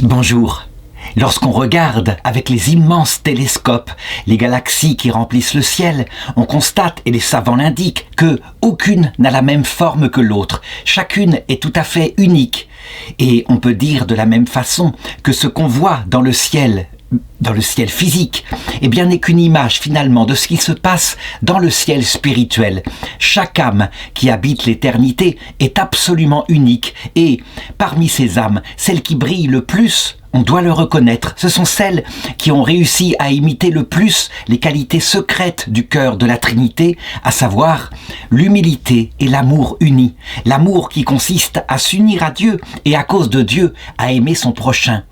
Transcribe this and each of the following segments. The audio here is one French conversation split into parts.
Bonjour. Lorsqu'on regarde avec les immenses télescopes les galaxies qui remplissent le ciel, on constate, et les savants l'indiquent, que aucune n'a la même forme que l'autre. Chacune est tout à fait unique. Et on peut dire de la même façon que ce qu'on voit dans le ciel physique, eh bien n'est qu'une image finalement de ce qui se passe dans le ciel spirituel. Chaque âme qui habite l'éternité est absolument unique et parmi ces âmes, celle qui brille le plus, on doit le reconnaître, ce sont celles qui ont réussi à imiter le plus les qualités secrètes du cœur de la Trinité, à savoir l'humilité et l'amour uni. L'amour qui consiste à s'unir à Dieu et à cause de Dieu à aimer son prochain.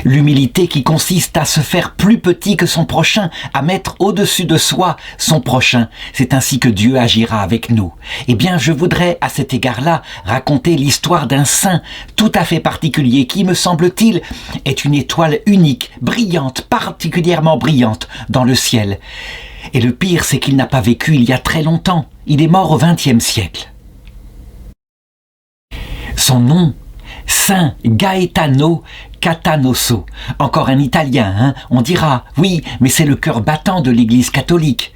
L'humilité qui consiste à se faire plus petit que son prochain, à mettre au-dessus de soi son prochain. C'est ainsi que Dieu agira avec nous. Eh bien, je voudrais à cet égard-là raconter l'histoire d'un saint tout à fait particulier qui, me semble-t-il, est une étoile unique, brillante, particulièrement brillante dans le ciel. Et le pire, c'est qu'il n'a pas vécu il y a très longtemps. Il est mort au XXe siècle. Son nom, Saint Gaetano Catanosso. Encore un Italien, hein? On dira, oui, mais c'est le cœur battant de l'Église catholique.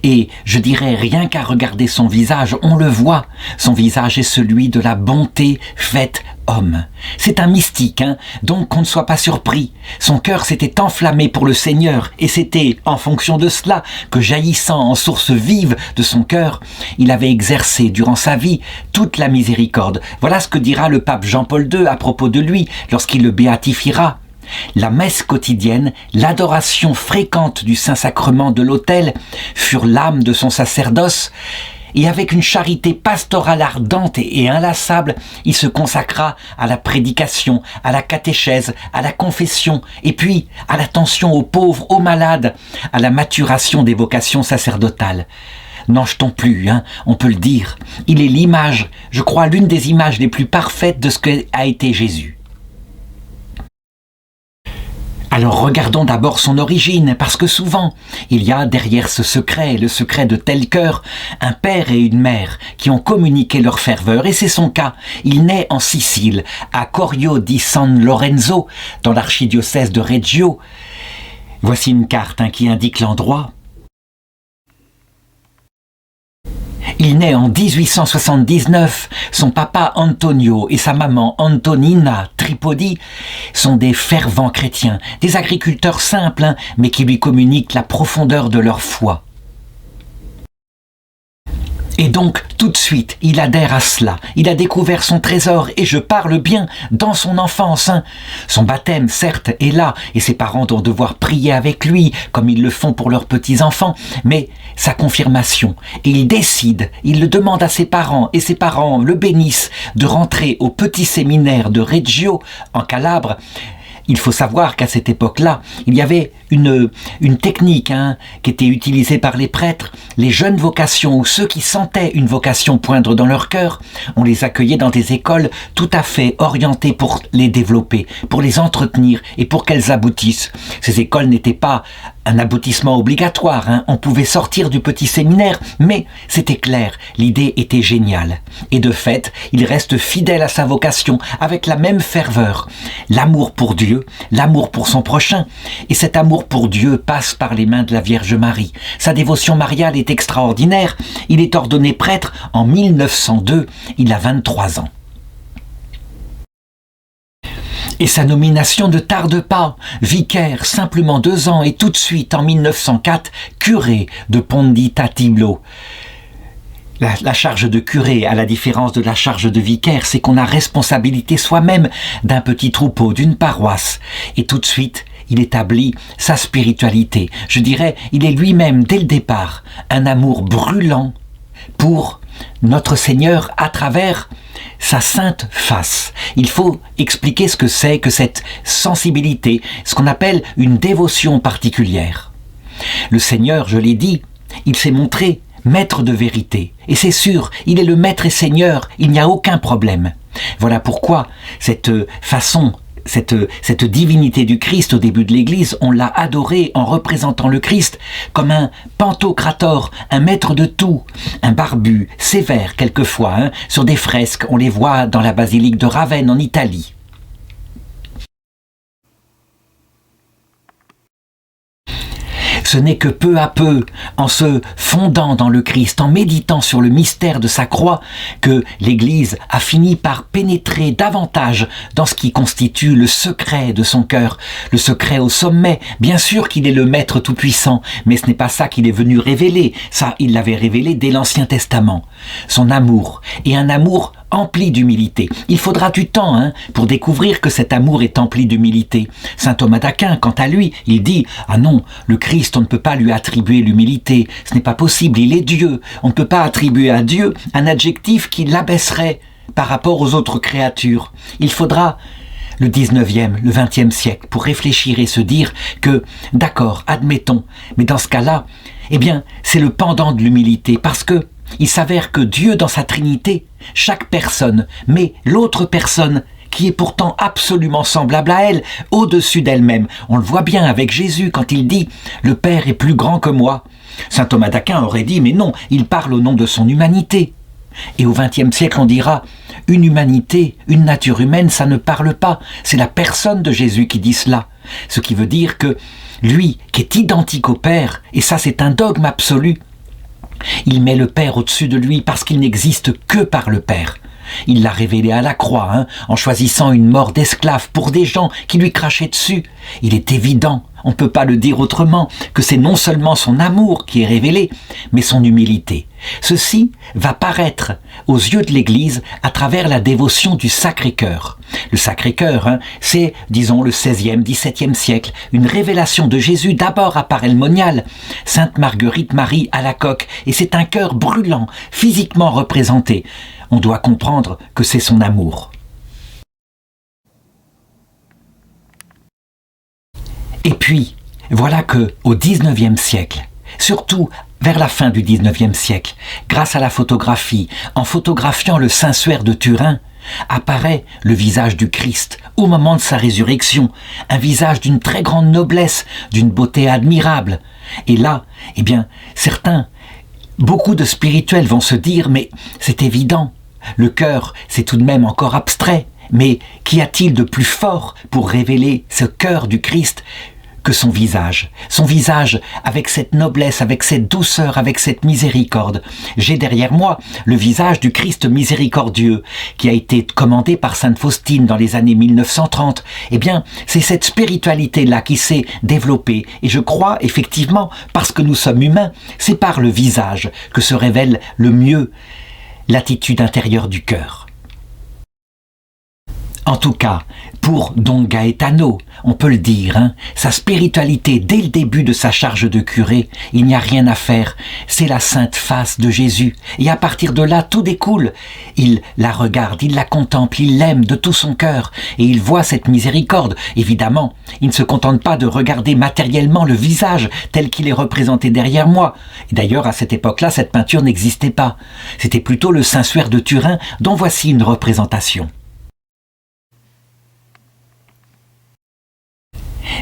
Et je dirais, rien qu'à regarder son visage, on le voit. Son visage est celui de la bonté faite homme. C'est un mystique, hein, donc qu'on ne soit pas surpris. Son cœur s'était enflammé pour le Seigneur, et c'était en fonction de cela que, jaillissant en source vive de son cœur, il avait exercé durant sa vie toute la miséricorde. Voilà ce que dira le pape Jean-Paul II à propos de lui, lorsqu'il le béatifiera. La messe quotidienne, l'adoration fréquente du Saint-Sacrement de l'autel furent l'âme de son sacerdoce, et avec une charité pastorale ardente et inlassable, il se consacra à la prédication, à la catéchèse, à la confession, et puis à l'attention aux pauvres, aux malades, à la maturation des vocations sacerdotales. N'en jetons plus, hein, on peut le dire. Il est l'image, je crois, l'une des images les plus parfaites de ce qu'a été Jésus. Alors regardons d'abord son origine, parce que souvent, il y a derrière ce secret, le secret de tel cœur, un père et une mère qui ont communiqué leur ferveur, et c'est son cas. Il naît en Sicile, à Corio di San Lorenzo, dans l'archidiocèse de Reggio. Voici une carte qui indique l'endroit. Il naît en 1879, son papa Antonio et sa maman Antonina Tripodi sont des fervents chrétiens, des agriculteurs simples, mais qui lui communiquent la profondeur de leur foi. Et donc, tout de suite, il adhère à cela. Il a découvert son trésor, et je parle bien dans son enfance. Son baptême, certes, est là, et ses parents doivent devoir prier avec lui, comme ils le font pour leurs petits-enfants, mais sa confirmation, et il le demande à ses parents, et ses parents le bénissent de rentrer au petit séminaire de Reggio, en Calabre. Il faut savoir qu'à cette époque-là, il y avait une technique qui était utilisée par les prêtres. Les jeunes vocations ou ceux qui sentaient une vocation poindre dans leur cœur, on les accueillait dans des écoles tout à fait orientées pour les développer, pour les entretenir et pour qu'elles aboutissent. Ces écoles n'étaient pas un aboutissement obligatoire, on pouvait sortir du petit séminaire, mais c'était clair, l'idée était géniale. Et de fait, il reste fidèle à sa vocation, avec la même ferveur. L'amour pour Dieu, l'amour pour son prochain, et cet amour pour Dieu passe par les mains de la Vierge Marie. Sa dévotion mariale est extraordinaire, il est ordonné prêtre en 1902, il a 23 ans. Et sa nomination ne tarde pas, vicaire simplement 2 ans et tout de suite en 1904, curé de Ponditatiblo. La charge de curé, à la différence de la charge de vicaire, c'est qu'on a responsabilité soi-même d'un petit troupeau, d'une paroisse. Et tout de suite, il établit sa spiritualité. Je dirais, il est lui-même, dès le départ, un amour brûlant pour notre Seigneur à travers sa sainte face. Il faut expliquer ce que c'est que cette sensibilité, ce qu'on appelle une dévotion particulière. Le Seigneur, je l'ai dit, il s'est montré maître de vérité. Et c'est sûr, il est le maître et Seigneur, il n'y a aucun problème. Voilà pourquoi cette façon cette divinité du Christ au début de l'Église, on l'a adoré en représentant le Christ comme un pantocrator, un maître de tout, un barbu, sévère quelquefois, sur des fresques, on les voit dans la basilique de Ravenne en Italie. Ce n'est que peu à peu, en se fondant dans le Christ, en méditant sur le mystère de sa croix, que l'Église a fini par pénétrer davantage dans ce qui constitue le secret de son cœur, le secret au sommet. Bien sûr qu'il est le Maître tout-puissant, mais ce n'est pas ça qu'il est venu révéler. Ça, il l'avait révélé dès l'Ancien Testament. Son amour, et un amour empli d'humilité. Il faudra du temps pour découvrir que cet amour est empli d'humilité. Saint Thomas d'Aquin, quant à lui, il dit « Ah non, le Christ, on ne peut pas lui attribuer l'humilité. Ce n'est pas possible, il est Dieu. On ne peut pas attribuer à Dieu un adjectif qui l'abaisserait par rapport aux autres créatures. Il faudra le 19e, le 20e siècle pour réfléchir et se dire que, d'accord, admettons, mais dans ce cas-là, eh bien, c'est le pendant de l'humilité parce que il s'avère que Dieu, dans sa Trinité, chaque personne met l'autre personne qui est pourtant absolument semblable à elle, au-dessus d'elle-même. On le voit bien avec Jésus quand il dit « Le Père est plus grand que moi ». Saint Thomas d'Aquin aurait dit « Mais non, il parle au nom de son humanité ». Et au XXe siècle, on dira « Une humanité, une nature humaine, ça ne parle pas. C'est la personne de Jésus qui dit cela. » Ce qui veut dire que lui, qui est identique au Père, et ça c'est un dogme absolu, il met le Père au-dessus de lui parce qu'il n'existe que par le Père. Il l'a révélé à la croix, en choisissant une mort d'esclave pour des gens qui lui crachaient dessus. Il est évident, on ne peut pas le dire autrement, que c'est non seulement son amour qui est révélé, mais son humilité. Ceci va paraître aux yeux de l'Église à travers la dévotion du Sacré-Cœur. Le Sacré-Cœur, c'est, disons, le XVIe, XVIIe siècle, une révélation de Jésus d'abord à part El Monial, Sainte Marguerite Marie Alacoque, et c'est un cœur brûlant, physiquement représenté. On doit comprendre que c'est son amour. Et puis, voilà que au XIXe siècle, surtout vers la fin du XIXe siècle, grâce à la photographie, en photographiant le Saint-Suaire de Turin, apparaît le visage du Christ au moment de sa résurrection, un visage d'une très grande noblesse, d'une beauté admirable. Et là, eh bien, beaucoup de spirituels vont se dire « Mais c'est évident, le cœur, c'est tout de même encore abstrait, mais qu'y a-t-il de plus fort pour révéler ce cœur du Christ ?» que son visage avec cette noblesse, avec cette douceur, avec cette miséricorde. J'ai derrière moi le visage du Christ miséricordieux qui a été commandé par Sainte Faustine dans les années 1930. Eh bien, c'est cette spiritualité-là qui s'est développée et je crois effectivement, parce que nous sommes humains, c'est par le visage que se révèle le mieux l'attitude intérieure du cœur. En tout cas, pour Don Gaetano, on peut le dire, sa spiritualité dès le début de sa charge de curé, il n'y a rien à faire, c'est la sainte face de Jésus. Et à partir de là, tout découle. Il la regarde, il la contemple, il l'aime de tout son cœur et il voit cette miséricorde. Évidemment, il ne se contente pas de regarder matériellement le visage tel qu'il est représenté derrière moi. Et d'ailleurs, à cette époque-là, cette peinture n'existait pas. C'était plutôt le Saint-Suaire de Turin dont voici une représentation.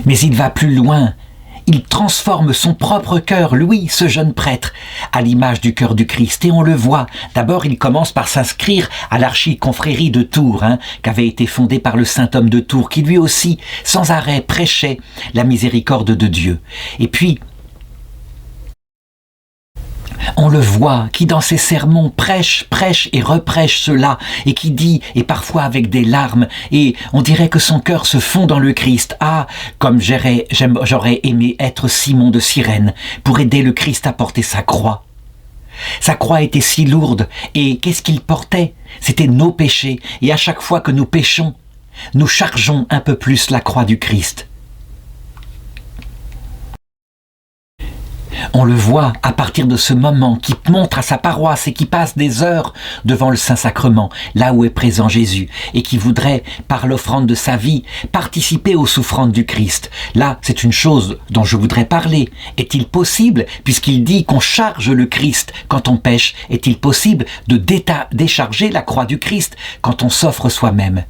Mais il va plus loin, il transforme son propre cœur, lui, ce jeune prêtre, à l'image du cœur du Christ. Et on le voit, d'abord il commence par s'inscrire à l'archiconfrérie de Tours, qu'avait été fondée par le saint homme de Tours, qui lui aussi, sans arrêt, prêchait la miséricorde de Dieu. Et puis, on le voit, qui dans ses sermons prêche et reprêche cela, et qui dit, et parfois avec des larmes, et on dirait que son cœur se fond dans le Christ. Ah, comme j'aurais aimé être Simon de Cyrène, pour aider le Christ à porter sa croix. Sa croix était si lourde, et qu'est-ce qu'il portait? C'était nos péchés, et à chaque fois que nous péchons, nous chargeons un peu plus la croix du Christ. On le voit à partir de ce moment qui montre à sa paroisse et qui passe des heures devant le Saint-Sacrement, là où est présent Jésus, et qui voudrait, par l'offrande de sa vie, participer aux souffrances du Christ. Là, c'est une chose dont je voudrais parler. Est-il possible, puisqu'il dit qu'on charge le Christ quand on pêche, est-il possible de décharger la croix du Christ quand on s'offre soi-même ?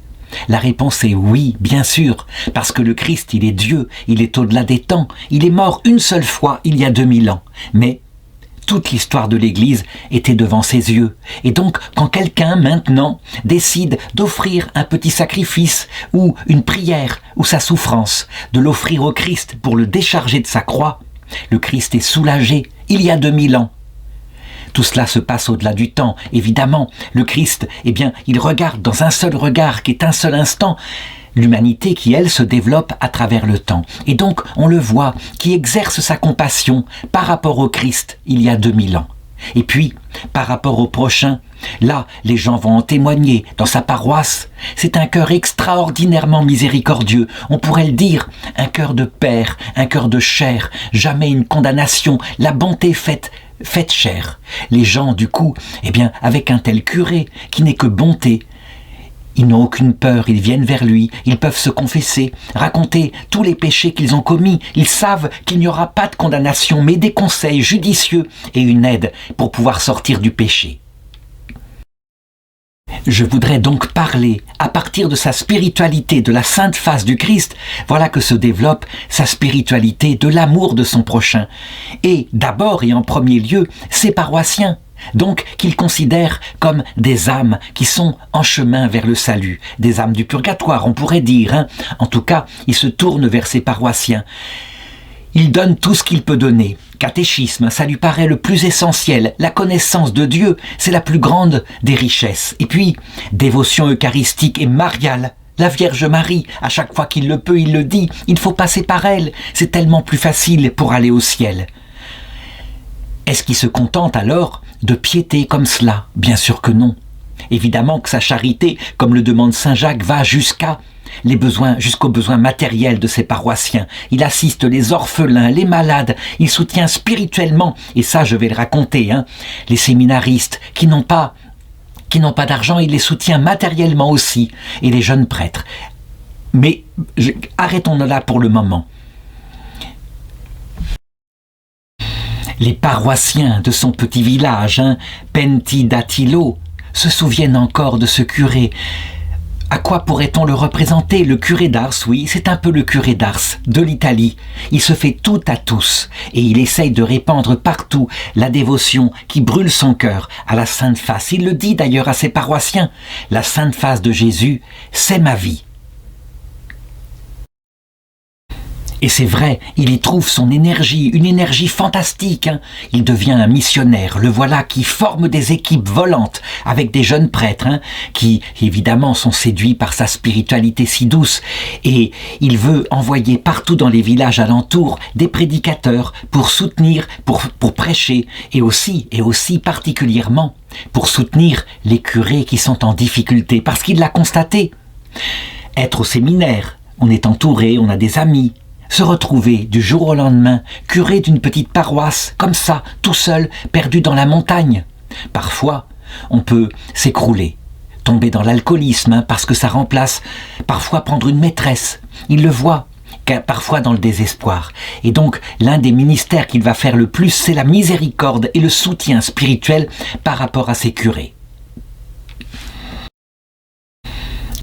La réponse est oui, bien sûr, parce que le Christ, il est Dieu, il est au-delà des temps, il est mort une seule fois il y a 2000 ans. Mais toute l'histoire de l'Église était devant ses yeux. Et donc, quand quelqu'un, maintenant, décide d'offrir un petit sacrifice, ou une prière, ou sa souffrance, de l'offrir au Christ pour le décharger de sa croix, le Christ est soulagé il y a 2000 ans. Tout cela se passe au-delà du temps. Évidemment, le Christ, il regarde dans un seul regard, qui est un seul instant, l'humanité qui, elle, se développe à travers le temps. Et donc, on le voit, qui exerce sa compassion par rapport au Christ il y a 2000 ans. Et puis, par rapport au prochain, là, les gens vont en témoigner dans sa paroisse. C'est un cœur extraordinairement miséricordieux. On pourrait le dire, un cœur de père, un cœur de chair, jamais une condamnation, la bonté faite chair. Les gens, du coup, avec un tel curé, qui n'est que bonté, ils n'ont aucune peur, ils viennent vers lui, ils peuvent se confesser, raconter tous les péchés qu'ils ont commis. Ils savent qu'il n'y aura pas de condamnation, mais des conseils judicieux et une aide pour pouvoir sortir du péché. Je voudrais donc parler, à partir de sa spiritualité, de la sainte face du Christ, voilà que se développe sa spiritualité de l'amour de son prochain. Et d'abord et en premier lieu, ses paroissiens, donc qu'il considère comme des âmes qui sont en chemin vers le salut, des âmes du purgatoire, on pourrait dire. En tout cas, il se tourne vers ses paroissiens. Il donne tout ce qu'il peut donner. Catéchisme, ça lui paraît le plus essentiel. La connaissance de Dieu, c'est la plus grande des richesses. Et puis, dévotion eucharistique et mariale. La Vierge Marie, à chaque fois qu'il le peut, il le dit. Il faut passer par elle. C'est tellement plus facile pour aller au ciel. Est-ce qu'il se contente alors de piété comme cela? Bien sûr que non. Évidemment que sa charité, comme le demande saint Jacques, va jusqu'aux besoins matériels de ses paroissiens. Il assiste les orphelins, les malades, il soutient spirituellement, et ça je vais le raconter, les séminaristes qui n'ont pas d'argent, il les soutient matériellement aussi, et les jeunes prêtres. Mais arrêtons là pour le moment. Les paroissiens de son petit village, Penti d'Attilo, se souviennent encore de ce curé. À quoi pourrait-on le représenter? Le curé d'Ars, oui, c'est un peu le curé d'Ars, de l'Italie. Il se fait tout à tous, et il essaye de répandre partout la dévotion qui brûle son cœur à la Sainte Face. Il le dit d'ailleurs à ses paroissiens, la Sainte Face de Jésus, c'est ma vie. Et c'est vrai, il y trouve son énergie, une énergie fantastique. Il devient un missionnaire, le voilà qui forme des équipes volantes avec des jeunes prêtres qui, évidemment, sont séduits par sa spiritualité si douce. Et il veut envoyer partout dans les villages alentours des prédicateurs pour soutenir, pour prêcher, et aussi particulièrement pour soutenir les curés qui sont en difficulté, parce qu'il l'a constaté. Être au séminaire, on est entouré, on a des amis. Se retrouver du jour au lendemain, curé d'une petite paroisse, comme ça, tout seul, perdu dans la montagne. Parfois, on peut s'écrouler, tomber dans l'alcoolisme, parce que ça remplace, parfois prendre une maîtresse. Il le voit, parfois dans le désespoir. Et donc, l'un des ministères qu'il va faire le plus, c'est la miséricorde et le soutien spirituel par rapport à ses curés.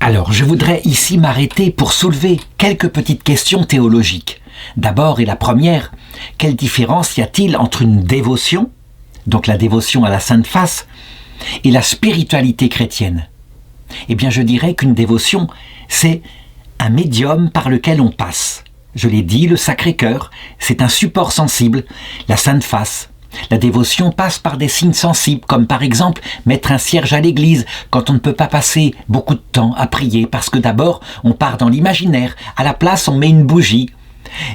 Alors, je voudrais ici m'arrêter pour soulever quelques petites questions théologiques. D'abord, et la première, quelle différence y a-t-il entre une dévotion, donc la dévotion à la Sainte Face, et la spiritualité chrétienne? Eh bien, je dirais qu'une dévotion, c'est un médium par lequel on passe. Je l'ai dit, le Sacré-Cœur, c'est un support sensible, la Sainte Face. La dévotion passe par des signes sensibles, comme par exemple mettre un cierge à l'église quand on ne peut pas passer beaucoup de temps à prier, parce que d'abord on part dans l'imaginaire, à la place on met une bougie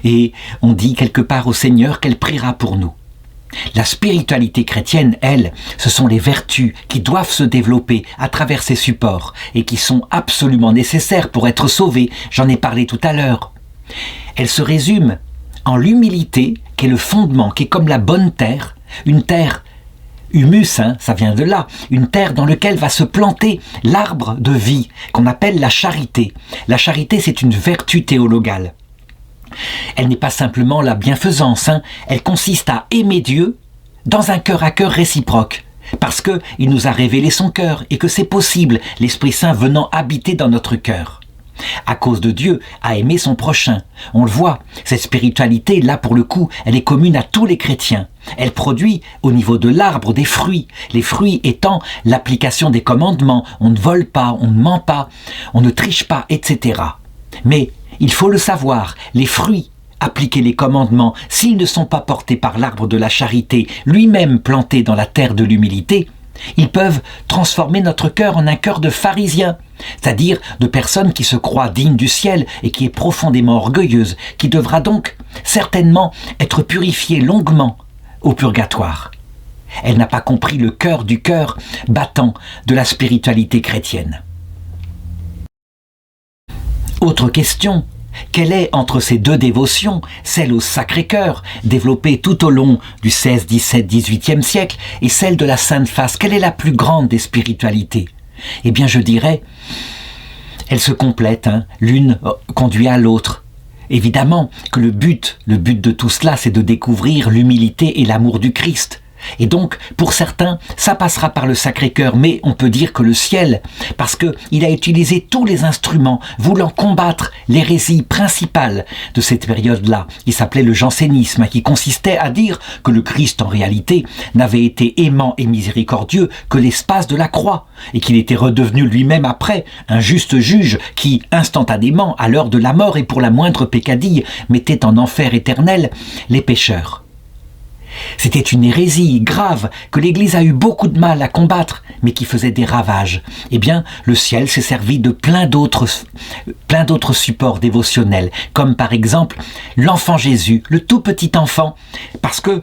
et on dit quelque part au Seigneur qu'elle priera pour nous. La spiritualité chrétienne, elle, ce sont les vertus qui doivent se développer à travers ces supports et qui sont absolument nécessaires pour être sauvés, j'en ai parlé tout à l'heure. Elle se résume en l'humilité, qui est le fondement, qui est comme la bonne terre, une terre humus, ça vient de là, une terre dans laquelle va se planter l'arbre de vie, qu'on appelle la charité. La charité, c'est une vertu théologale. Elle n'est pas simplement la bienfaisance, elle consiste à aimer Dieu dans un cœur à cœur réciproque. parce qu'il nous a révélé son cœur et que c'est possible, l'Esprit Saint venant habiter dans notre cœur. À cause de Dieu, à aimer son prochain. On le voit, cette spiritualité, là pour le coup, elle est commune à tous les chrétiens. Elle produit, au niveau de l'arbre, des fruits. Les fruits étant l'application des commandements. On ne vole pas, on ne ment pas, on ne triche pas, etc. Mais, il faut le savoir, les fruits, appliquer les commandements, s'ils ne sont pas portés par l'arbre de la charité, lui-même planté dans la terre de l'humilité, ils peuvent transformer notre cœur en un cœur de pharisiens, c'est-à-dire de personnes qui se croient dignes du ciel et qui est profondément orgueilleuse, qui devra donc certainement être purifiée longuement au purgatoire. Elle n'a pas compris le cœur du cœur battant de la spiritualité chrétienne. Autre question. Quelle est entre ces deux dévotions, celle au Sacré-Cœur, développée tout au long du XVI, XVII, XVIIIe siècle, et celle de la Sainte Face, quelle est la plus grande des spiritualités? Eh bien, je dirais, elles se complètent, l'une conduit à l'autre. Évidemment que le but de tout cela, c'est de découvrir l'humilité et l'amour du Christ. Et donc, pour certains, ça passera par le Sacré-Cœur, mais on peut dire que le ciel, parce qu'il a utilisé tous les instruments voulant combattre l'hérésie principale de cette période-là, qui s'appelait le jansénisme, qui consistait à dire que le Christ, en réalité, n'avait été aimant et miséricordieux que l'espace de la croix, et qu'il était redevenu lui-même après un juste juge qui, instantanément, à l'heure de la mort et pour la moindre peccadille, mettait en enfer éternel les pécheurs. C'était une hérésie grave que l'Église a eu beaucoup de mal à combattre, mais qui faisait des ravages. Eh bien, le ciel s'est servi de plein d'autres supports dévotionnels, comme par exemple l'enfant Jésus, le tout petit enfant, parce que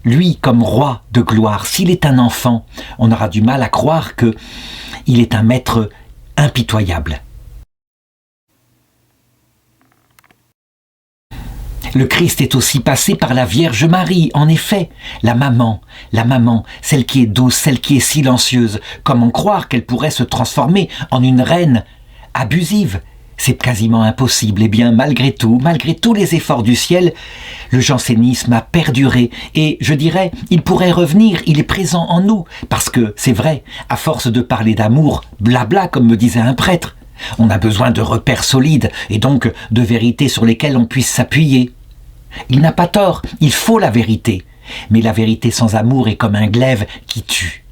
lui, comme roi de gloire, s'il est un enfant, on aura du mal à croire qu'il est un maître impitoyable. Le Christ est aussi passé par la Vierge Marie, en effet, la maman, celle qui est douce, celle qui est silencieuse. Comment croire qu'elle pourrait se transformer en une reine abusive? C'est quasiment impossible. Eh bien, malgré tous les efforts du ciel, le jansénisme a perduré. Et je dirais, il pourrait revenir, il est présent en nous. Parce que, c'est vrai, à force de parler d'amour, blabla, comme me disait un prêtre, on a besoin de repères solides et donc de vérités sur lesquelles on puisse s'appuyer. Il n'a pas tort, il faut la vérité. Mais la vérité sans amour est comme un glaive qui tue.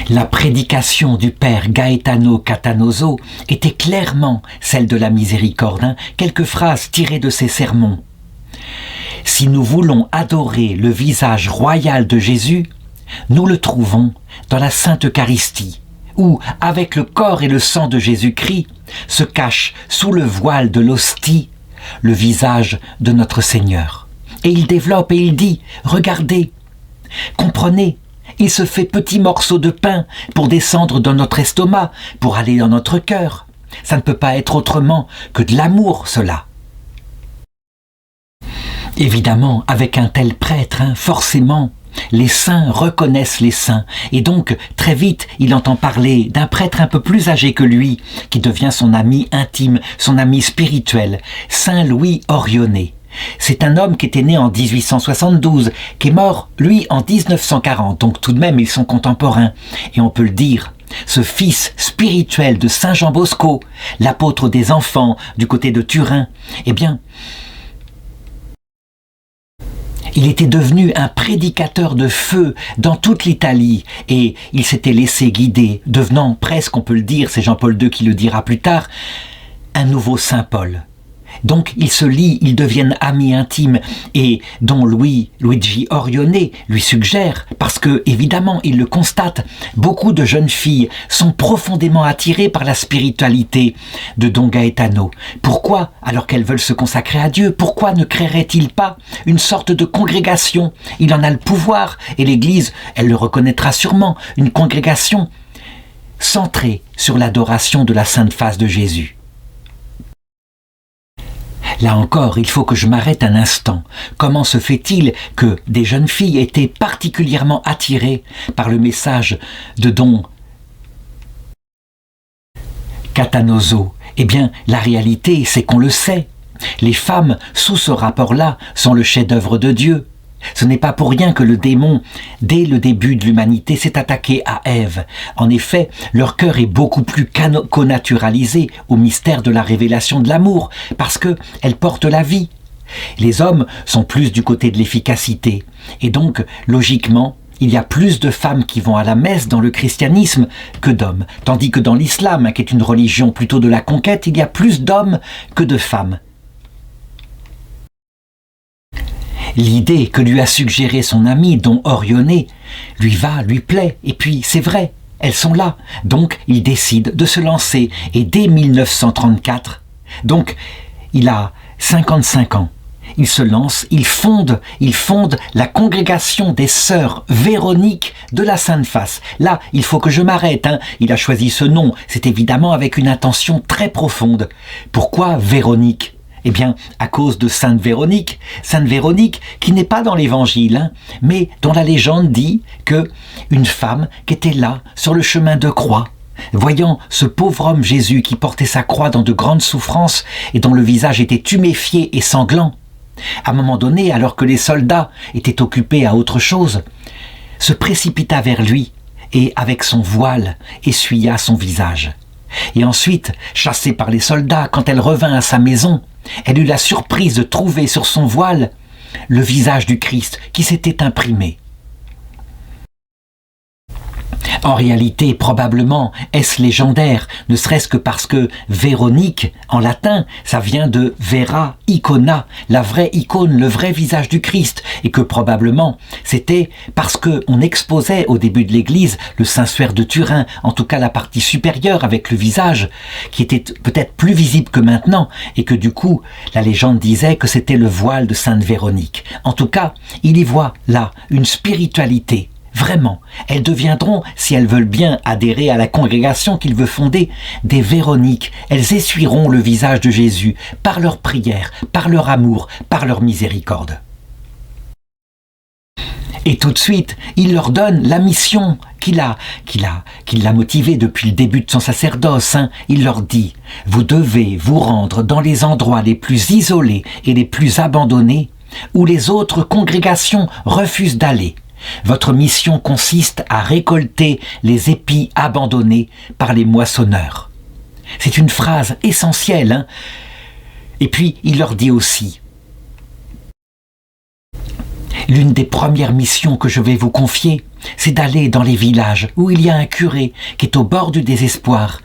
La prédication du père Gaetano Catanoso était clairement celle de la miséricorde, quelques phrases tirées de ses sermons. Si nous voulons adorer le visage royal de Jésus, nous le trouvons dans la Sainte Eucharistie, où, avec le corps et le sang de Jésus-Christ, se cache sous le voile de l'hostie le visage de notre Seigneur. Et il développe et il dit, regardez, comprenez, il se fait petits morceaux de pain pour descendre dans notre estomac, pour aller dans notre cœur. Ça ne peut pas être autrement que de l'amour, cela. Évidemment, avec un tel prêtre, forcément, les saints reconnaissent les saints, et donc très vite il entend parler d'un prêtre un peu plus âgé que lui, qui devient son ami intime, son ami spirituel, Saint Louis Orionnet. C'est un homme qui était né en 1872, qui est mort, lui, en 1940, donc tout de même ils sont contemporains, et on peut le dire. Ce fils spirituel de Saint Jean Bosco, l'apôtre des enfants du côté de Turin, eh bien, il était devenu un prédicateur de feu dans toute l'Italie et il s'était laissé guider, devenant presque, on peut le dire, c'est Jean-Paul II qui le dira plus tard, un nouveau Saint Paul. Donc ils se lient, ils deviennent amis intimes et dont Luigi Orionnet lui suggère, parce que évidemment il le constate, beaucoup de jeunes filles sont profondément attirées par la spiritualité de Don Gaetano. Pourquoi, alors qu'elles veulent se consacrer à Dieu, pourquoi ne créerait-il pas une sorte de congrégation? Il en a le pouvoir et l'Église, elle le reconnaîtra sûrement, une congrégation centrée sur l'adoration de la Sainte Face de Jésus. Là encore, il faut que je m'arrête un instant. Comment se fait-il que des jeunes filles étaient particulièrement attirées par le message de Don Catanoso? Eh bien, la réalité, c'est qu'on le sait. Les femmes, sous ce rapport-là, sont le chef-d'œuvre de Dieu. Ce n'est pas pour rien que le démon, dès le début de l'humanité, s'est attaqué à Ève. En effet, leur cœur est beaucoup plus connaturalisé au mystère de la révélation de l'amour, parce qu'elle porte la vie. Les hommes sont plus du côté de l'efficacité, et donc, logiquement, il y a plus de femmes qui vont à la messe dans le christianisme que d'hommes, tandis que dans l'islam, qui est une religion plutôt de la conquête, il y a plus d'hommes que de femmes. L'idée que lui a suggérée son ami, dont Orioné, lui plaît, et puis c'est vrai, elles sont là. Donc il décide de se lancer, et dès 1934, donc il a 55 ans, il se lance, il fonde la congrégation des sœurs Véroniques de la Sainte Face. Là, il faut que je m'arrête, il a choisi ce nom, c'est évidemment avec une intention très profonde. Pourquoi Véronique ? Eh bien, à cause de Sainte Véronique qui n'est pas dans l'Évangile, mais dont la légende dit que une femme qui était là, sur le chemin de croix, voyant ce pauvre homme Jésus qui portait sa croix dans de grandes souffrances et dont le visage était tuméfié et sanglant, à un moment donné, alors que les soldats étaient occupés à autre chose, se précipita vers lui et, avec son voile, essuya son visage. Et ensuite, chassée par les soldats, quand elle revint à sa maison, elle eut la surprise de trouver sur son voile le visage du Christ qui s'était imprimé. En réalité, probablement, est-ce légendaire, ne serait-ce que parce que Véronique, en latin, ça vient de vera icona, la vraie icône, le vrai visage du Christ, et que probablement, c'était parce qu'on exposait au début de l'Église le Saint-Suaire de Turin, en tout cas la partie supérieure avec le visage, qui était peut-être plus visible que maintenant, et que du coup, la légende disait que c'était le voile de Sainte Véronique. En tout cas, il y voit là une spiritualité. Vraiment, elles deviendront, si elles veulent bien adhérer à la congrégation qu'il veut fonder, des Véroniques. Elles essuieront le visage de Jésus par leur prière, par leur amour, par leur miséricorde. Et tout de suite, il leur donne la mission qu'il l'a motivé depuis le début de son sacerdoce. Il leur dit « Vous devez vous rendre dans les endroits les plus isolés et les plus abandonnés, où les autres congrégations refusent d'aller. Votre mission consiste à récolter les épis abandonnés par les moissonneurs. » C'est une phrase essentielle. Et puis, il leur dit aussi « L'une des premières missions que je vais vous confier, c'est d'aller dans les villages où il y a un curé qui est au bord du désespoir.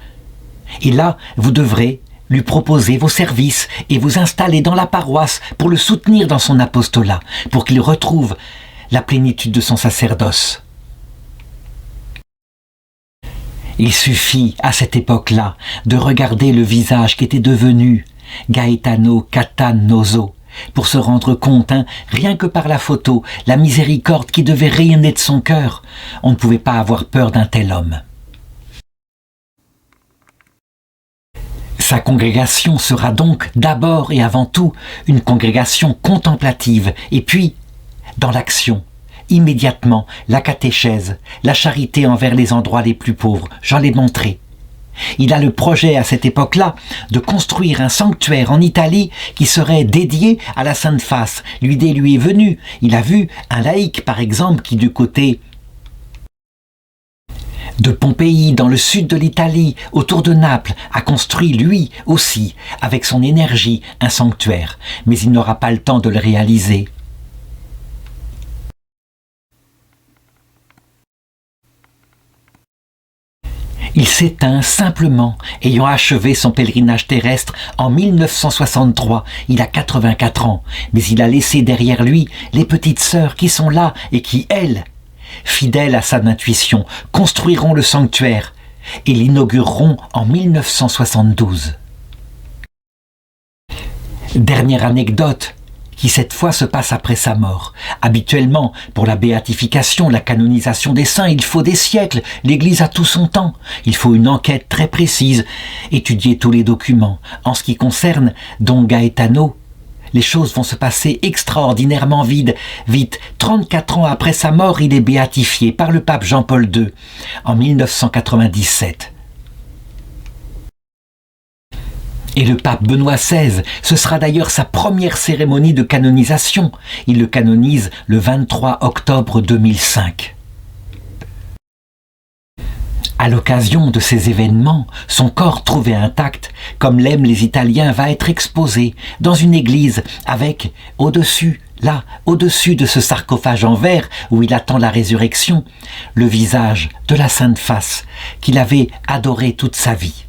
Et là, vous devrez lui proposer vos services et vous installer dans la paroisse pour le soutenir dans son apostolat, pour qu'il retrouve la plénitude de son sacerdoce. » Il suffit, à cette époque-là, de regarder le visage qui était devenu Gaetano Cattanozzo pour se rendre compte, rien que par la photo, la miséricorde qui devait rayonner de son cœur. On ne pouvait pas avoir peur d'un tel homme. Sa congrégation sera donc d'abord et avant tout une congrégation contemplative, et puis dans l'action, immédiatement, la catéchèse, la charité envers les endroits les plus pauvres, j'en l'ai montré. Il a le projet à cette époque-là de construire un sanctuaire en Italie qui serait dédié à la Sainte Face. L'idée lui est venue. Il a vu un laïc, par exemple, qui du côté de Pompéi, dans le sud de l'Italie, autour de Naples, a construit lui aussi, avec son énergie, un sanctuaire. Mais il n'aura pas le temps de le réaliser. Il s'éteint simplement, ayant achevé son pèlerinage terrestre en 1963. Il a 84 ans, mais il a laissé derrière lui les petites sœurs qui sont là et qui, elles, fidèles à sa intuition, construiront le sanctuaire et l'inaugureront en 1972. Dernière anecdote, qui cette fois se passe après sa mort. Habituellement, pour la béatification, la canonisation des saints, il faut des siècles. L'Église a tout son temps. Il faut une enquête très précise, étudier tous les documents. En ce qui concerne Don Gaetano, les choses vont se passer extraordinairement vite. 34 ans après sa mort, il est béatifié par le pape Jean-Paul II en 1997. Et le pape Benoît XVI, ce sera d'ailleurs sa première cérémonie de canonisation. Il le canonise le 23 octobre 2005. À l'occasion de ces événements, son corps trouvé intact, comme l'aiment les Italiens, va être exposé dans une église avec, au-dessus de ce sarcophage en verre où il attend la résurrection, le visage de la Sainte Face qu'il avait adoré toute sa vie.